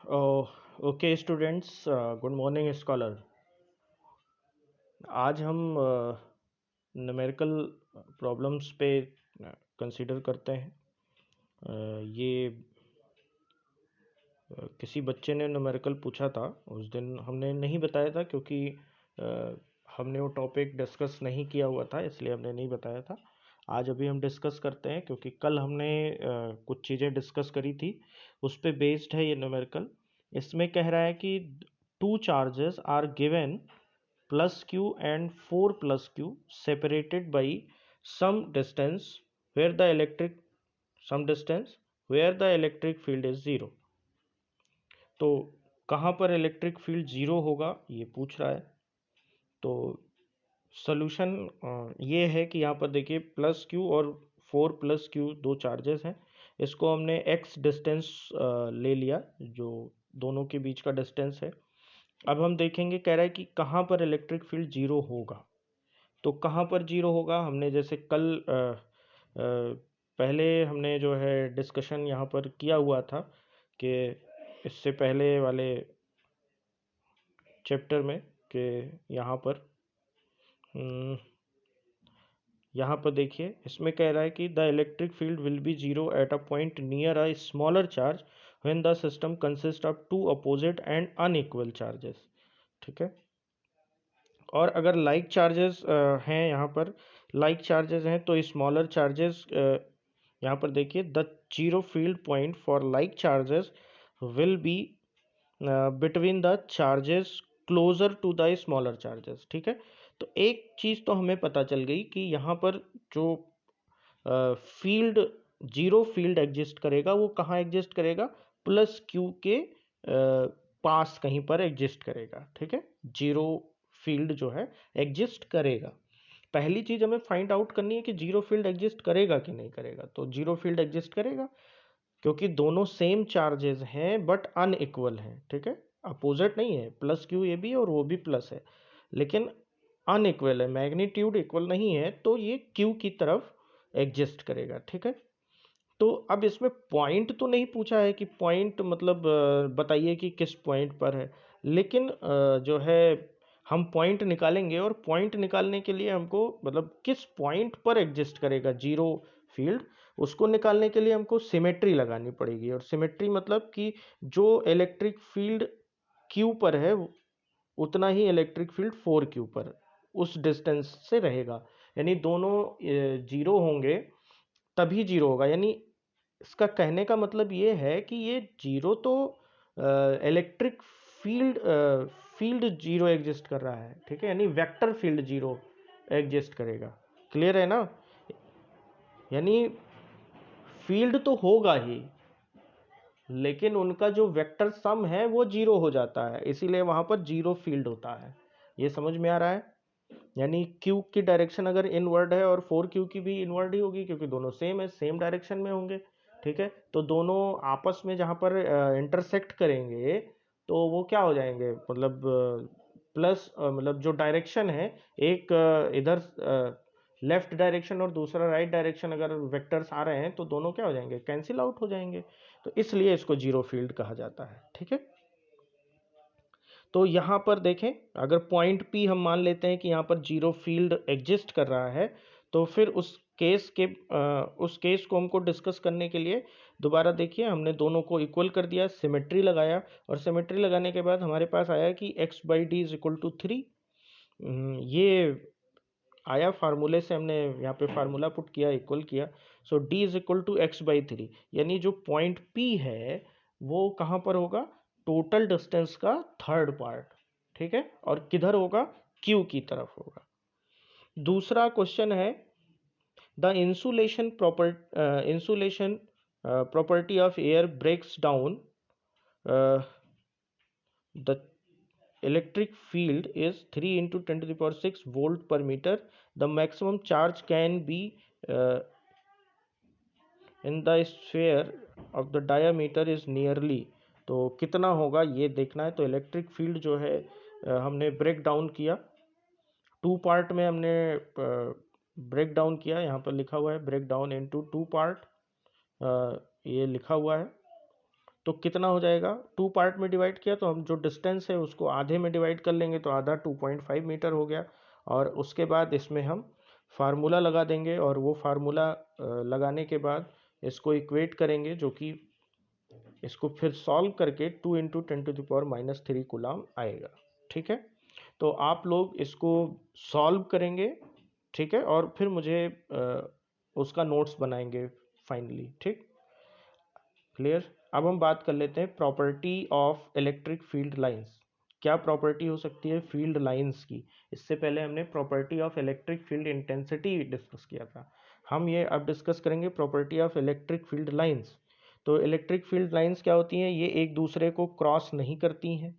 Okay students, good morning scholar. आज हम numerical problems पे कंसीडर करते हैं। ये किसी बच्चे ने न्यूमेरिकल पूछा था। उस दिन हमने नहीं बताया था क्योंकि हमने वो टॉपिक डिस्कस नहीं किया हुआ था, इसलिए हमने नहीं बताया था। आज अभी हम डिस्कस करते हैं क्योंकि कल हमने कुछ चीज़ें डिस्कस करी थी, उस पे बेस्ड है ये न्यूमेरिकल। इसमें कह रहा है कि two charges are given plus q and 4 plus q separated by some distance where the electric some distance where the electric field is zero। तो कहाँ पर इलेक्ट्रिक फील्ड जीरो होगा ये पूछ रहा है। तो सोल्यूशन ये है कि यहाँ पर देखिए प्लस क्यू और 4 प्लस क्यू दो चार्जेस हैं। इसको हमने x डिस्टेंस ले लिया, जो दोनों के बीच का डिस्टेंस है। अब हम देखेंगे, कह रहा है कि कहाँ पर इलेक्ट्रिक फील्ड जीरो होगा। तो कहाँ पर जीरो होगा, हमने जैसे कल पहले हमने जो है डिस्कशन यहाँ पर किया हुआ था कि इससे पहले वाले चैप्टर में कि यहाँ पर देखिए, इसमें कह रहा है कि the electric field will be zero at a point near a smaller charge when the system consist of two opposite and unequal charges. ठीक है। और अगर लाइक चार्जेस हैं, यहाँ पर लाइक चार्जेस हैं तो स्मॉलर चार्जेस, यहाँ पर देखिए the zero field point for like charges will be between the charges closer to the smaller charges. ठीक है। तो एक चीज़ तो हमें पता चल गई कि यहाँ पर जो फील्ड जीरो फील्ड एग्जिस्ट करेगा वो कहाँ एग्जिस्ट करेगा, प्लस क्यू के पास कहीं पर एग्जिस्ट करेगा। ठीक है। जीरो फील्ड जो है एग्जिस्ट करेगा। पहली चीज हमें फाइंड आउट करनी है कि जीरो फील्ड एग्जिस्ट करेगा कि नहीं करेगा। तो जीरो फील्ड एग्जिस्ट करेगा क्योंकि दोनों सेम चार्जेस हैं बट अनइक्वल हैं। ठीक है। अपोजिट नहीं है, प्लस क्यू ये भी है और वो भी प्लस है, लेकिन अनइक्वल है, मैग्नीट्यूड इक्वल नहीं है, तो ये क्यू की तरफ एग्जिस्ट करेगा। ठीक है। तो अब इसमें पॉइंट तो नहीं पूछा है कि पॉइंट मतलब बताइए कि किस पॉइंट पर है, लेकिन जो है हम पॉइंट निकालेंगे और पॉइंट निकालने के लिए हमको मतलब किस पॉइंट पर एग्जिस्ट करेगा जीरो फील्ड, उसको निकालने के लिए हमको सिमेट्री लगानी पड़ेगी। और सिमेट्री मतलब कि जो इलेक्ट्रिक फील्ड क्यू पर है उतना ही इलेक्ट्रिक फील्ड 4 क्यू पर उस डिस्टेंस से रहेगा। यानी दोनों जीरो होंगे तभी जीरो होगा। यानी इसका कहने का मतलब ये है कि ये जीरो तो electric field field zero exist कर रहा है। ठीक है। यानी वेक्टर फील्ड जीरो एग्जिस्ट करेगा। क्लियर है ना। यानी फील्ड तो होगा ही, लेकिन उनका जो वेक्टर सम है वो जीरो हो जाता है, इसीलिए वहां पर जीरो फील्ड होता है। ये समझ में आ रहा है। यानी क्यू की डायरेक्शन अगर इनवर्ड है और 4 क्यू की भी इनवर्ड ही होगी क्योंकि दोनों सेम है, सेम डायरेक्शन में होंगे। ठीक है। तो दोनों आपस में जहाँ पर इंटरसेक्ट करेंगे तो वो क्या हो जाएंगे, मतलब प्लस मतलब जो डायरेक्शन है, एक इधर लेफ्ट डायरेक्शन और दूसरा राइट डायरेक्शन, अगर वेक्टर्स आ रहे हैं तो दोनों क्या हो जाएंगे, कैंसिल आउट हो जाएंगे। तो इसलिए इसको जीरो फील्ड कहा जाता है। ठीक है। तो यहाँ पर देखें, अगर पॉइंट पी हम मान लेते हैं कि यहाँ पर जीरो फील्ड एग्जिस्ट कर रहा है, तो फिर उस केस को हमको डिस्कस करने के लिए दोबारा देखिए, हमने दोनों को इक्वल कर दिया, सिमेट्री लगाया, और सिमेट्री लगाने के बाद हमारे पास आया कि x/d = 3। ये आया फार्मूले से, हमने यहाँ पे फार्मूला पुट किया, इक्वल किया। सो d = x/3, यानी जो पॉइंट P है वो कहाँ पर होगा, टोटल डिस्टेंस का थर्ड पार्ट। ठीक है। और किधर होगा, Q की तरफ होगा। दूसरा क्वेश्चन है the insulation property of air breaks down the electric field is 3 into 10⁶ volt per meter. The maximum charge can be in the sphere of the diameter is nearly। तो कितना होगा ये देखना है। तो इलेक्ट्रिक फील्ड जो है हमने ब्रेक डाउन किया, टू पार्ट में हमने ब्रेक डाउन किया। यहाँ पर लिखा हुआ है break down into two part, ये लिखा हुआ है। तो कितना हो जाएगा, 2 पार्ट में डिवाइड किया तो हम जो डिस्टेंस है उसको आधे में डिवाइड कर लेंगे, तो आधा 2.5 मीटर हो गया। और उसके बाद इसमें हम फार्मूला लगा देंगे, और वो फार्मूला लगाने के बाद इसको इक्वेट करेंगे, जो कि इसको फिर सॉल्व करके 2 × 10⁻³ कूलाम आएगा। ठीक है, तो आप लोग इसको सॉल्व करेंगे, ठीक है, और फिर मुझे उसका नोट्स बनाएंगे फाइनली। ठीक, क्लियर। अब हम बात कर लेते हैं property of electric field lines. क्या प्रॉपर्टी हो सकती है फील्ड लाइंस की। इससे पहले हमने property of electric field intensity discuss किया था, हम ये अब डिस्कस करेंगे property of electric field lines. तो इलेक्ट्रिक फील्ड लाइंस क्या होती हैं, ये एक दूसरे को क्रॉस नहीं करती हैं।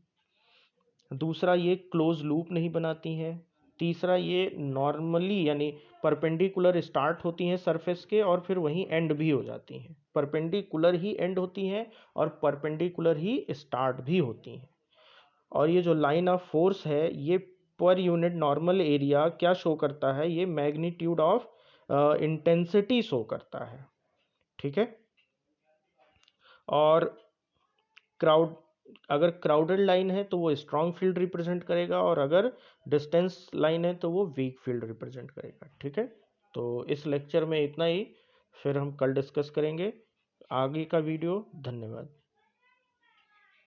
दूसरा, ये क्लोज लूप नहीं बनाती हैं। तीसरा, ये नॉर्मली यानी परपेंडिकुलर स्टार्ट होती हैं सरफेस के, और फिर वहीं एंड भी हो जाती हैं। परपेंडिकुलर ही एंड होती हैं और परपेंडिकुलर ही स्टार्ट भी होती हैं। और ये जो लाइन ऑफ फोर्स है, ये पर यूनिट नॉर्मल एरिया क्या शो करता है, ये मैग्नीट्यूड ऑफ इंटेंसिटी शो करता है। ठीक है, और क्राउड अगर क्राउडेड लाइन है तो वो स्ट्रॉन्ग फील्ड रिप्रेजेंट करेगा, और अगर डिस्टेंस लाइन है तो वो वीक फील्ड रिप्रेजेंट करेगा। ठीक है, तो इस लेक्चर में इतना ही, फिर हम कल डिस्कस करेंगे आगे का वीडियो। धन्यवाद।